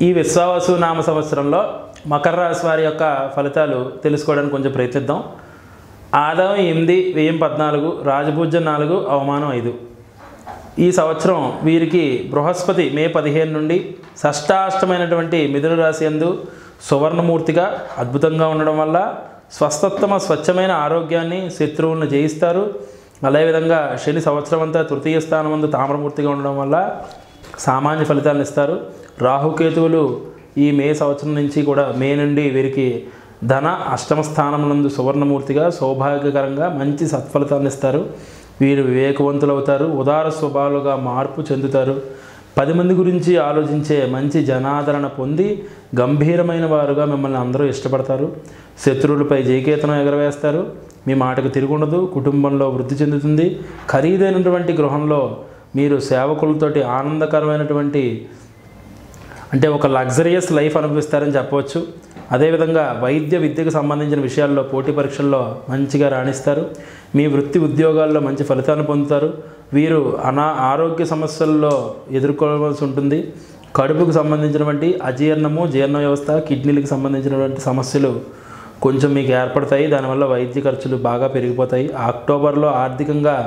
ఈ విశ్వావసు నామ సంవత్సరంలో మకర రాశి వారి యొక్క ఫలితాలు తెలుసుకోవడానికి కొంచెం ప్రయత్నిద్దాం. ఆదాయం 8, వ్యయం 14, రాజపూజ్యం 4, అవమానం 5. ఈ సంవత్సరం వీరికి బృహస్పతి మే 15 నుండి షష్టాష్టమైనటువంటి మిథున రాశి యందు సువర్ణమూర్తిగా అద్భుతంగా ఉండడం వల్ల స్వచ్ఛమైన ఆరోగ్యాన్ని, శత్రువులను జయిస్తారు. అదేవిధంగా శని సంవత్సరం అంతా తృతీయ స్థానం నందు తామ్రమూర్తిగా ఉండడం వల్ల సామాన్య ఫలితాలను ఇస్తారు. రాహుకేతువులు ఈ మే సంవత్సరం నుంచి కూడా మే నుండి వీరికి ధన అష్టమ స్థానం నందు సువర్ణమూర్తిగా సౌభాగ్యకరంగా మంచి సత్ఫలితాలను ఇస్తారు. వీరు వివేకవంతులు అవుతారు. ఉదార స్వభావాలుగా మార్పు చెందుతారు. 10 మంది గురించి ఆలోచించే మంచి జనాదరణ పొంది గంభీరమైన వారుగా మిమ్మల్ని అందరూ ఇష్టపడతారు. శత్రువులపై జయకేతనం ఎగరవేస్తారు. మీ మాటకు తిరుగుండదు. కుటుంబంలో వృద్ధి చెందుతుంది. ఖరీదైనటువంటి గృహంలో మీరు సేవకులతోటి ఆనందకరమైనటువంటి అంటే ఒక లగ్జరియస్ లైఫ్ అనుభవిస్తారని చెప్పవచ్చు. అదేవిధంగా వైద్య విద్యకు సంబంధించిన విషయాల్లో పోటీ పరీక్షల్లో మంచిగా రాణిస్తారు. మీ వృత్తి ఉద్యోగాల్లో మంచి ఫలితాన్ని పొందుతారు. వీరు ఆరోగ్య సమస్యల్లో ఎదుర్కోవాల్సి ఉంటుంది. కడుపుకు సంబంధించినటువంటి అజీర్ణము, జీర్ణ వ్యవస్థ, కిడ్నీలకు సంబంధించినటువంటి సమస్యలు కొంచెం మీకు ఏర్పడతాయి. దానివల్ల వైద్య ఖర్చులు బాగా పెరిగిపోతాయి. అక్టోబర్లో ఆర్థికంగా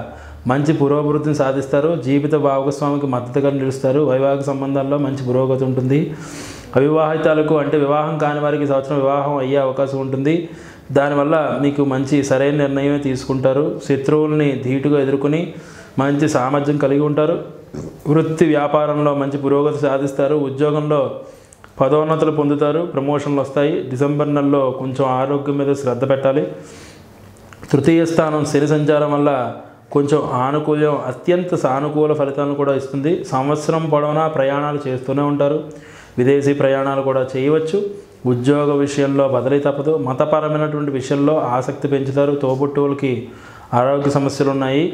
మంచి పురోభివృద్ధిని సాధిస్తారు. జీవిత భాగస్వామికి మద్దతుగా నిలుస్తారు. వైవాహిక సంబంధాల్లో మంచి పురోగతి ఉంటుంది. అవివాహితాలకు అంటే వివాహం కాని వారికి సంవత్సరం వివాహం అయ్యే అవకాశం ఉంటుంది. దానివల్ల మీకు మంచి సరైన నిర్ణయమే తీసుకుంటారు. శత్రువుల్ని ధీటుగా ఎదుర్కొని మంచి సామర్థ్యం కలిగి ఉంటారు. వృత్తి వ్యాపారంలో మంచి పురోగతి సాధిస్తారు. ఉద్యోగంలో పదోన్నతులు పొందుతారు. ప్రమోషన్లు వస్తాయి. డిసెంబర్ నెలలో కొంచెం ఆరోగ్యం మీద శ్రద్ధ పెట్టాలి. తృతీయ స్థానం శని సంచారం వల్ల కొంచెం ఆనుకూల్యం, అత్యంత సానుకూల ఫలితాలను కూడా ఇస్తుంది. సంవత్సరం పొడవునా ప్రయాణాలు చేస్తూనే ఉంటారు. విదేశీ ప్రయాణాలు కూడా చేయవచ్చు. ఉద్యోగ విషయంలో బదిలీ తప్పదు. మతపరమైనటువంటి విషయంలో ఆసక్తి పెంచుతారు. తోబుట్టువులకి ఆరోగ్య సమస్యలు ఉన్నాయి.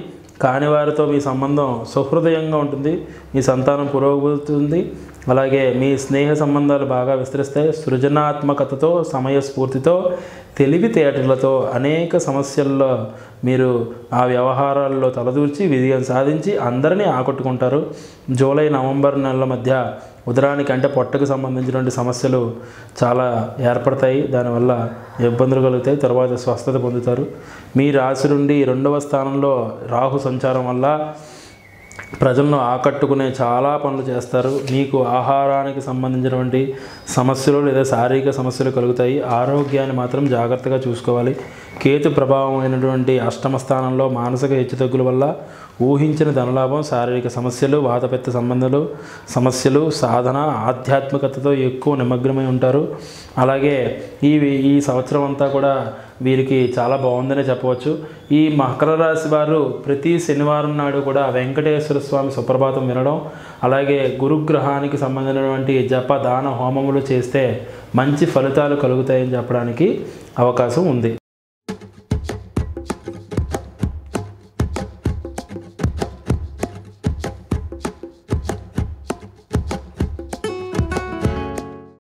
కాని వారితో మీ సంబంధం సహృదయంగా ఉంటుంది. మీ సంతానం పురోగతి. అలాగే మీ స్నేహ సంబంధాలు బాగా విస్తరిస్తాయి. సృజనాత్మకతతో, సమయస్ఫూర్తితో, తెలివితేటలతో అనేక సమస్యల్లో మీరు ఆ వ్యవహారాల్లో తలదూర్చి విజయం సాధించి అందరినీ ఆకట్టుకుంటారు. జూలై, నవంబర్ నెలల మధ్య ఉదరానికి అంటే పొట్టకు సంబంధించినటువంటి సమస్యలు చాలా ఏర్పడతాయి. దానివల్ల ఇబ్బందులు కలుగుతాయి. తర్వాత స్వస్థత పొందుతారు. మీ రాశి నుండి 2వ స్థానంలో రాహు సంచారం వల్ల ప్రజలను ఆకట్టుకునే చాలా పనులు చేస్తారు. మీకు ఆహారానికి సంబంధించినటువంటి సమస్యలు లేదా శారీరక సమస్యలు కలుగుతాయి. ఆరోగ్యాన్ని మాత్రం జాగ్రత్తగా చూసుకోవాలి. కేతు ప్రభావం అయినటువంటి అష్టమ స్థానంలో మానసిక హెచ్చుతగ్గుల వల్ల ఊహించిన ధనలాభం, శారీరక సమస్యలు, వాతపిత్త సమస్యలు, సాధన, ఆధ్యాత్మికతతో ఎక్కువ నిమగ్నమై ఉంటారు. అలాగే ఈ సంవత్సరం అంతా కూడా వీరికి చాలా బాగుందనే చెప్పవచ్చు. ఈ మకర రాశి వారు ప్రతి శనివారం నాడు కూడా వెంకటేశ్వర స్వామి సుప్రభాతం వినడం, అలాగే గురుగ్రహానికి సంబంధించినటువంటి జప, దాన, హోమములు చేస్తే మంచి ఫలితాలు కలుగుతాయని చెప్పడానికి అవకాశం ఉంది.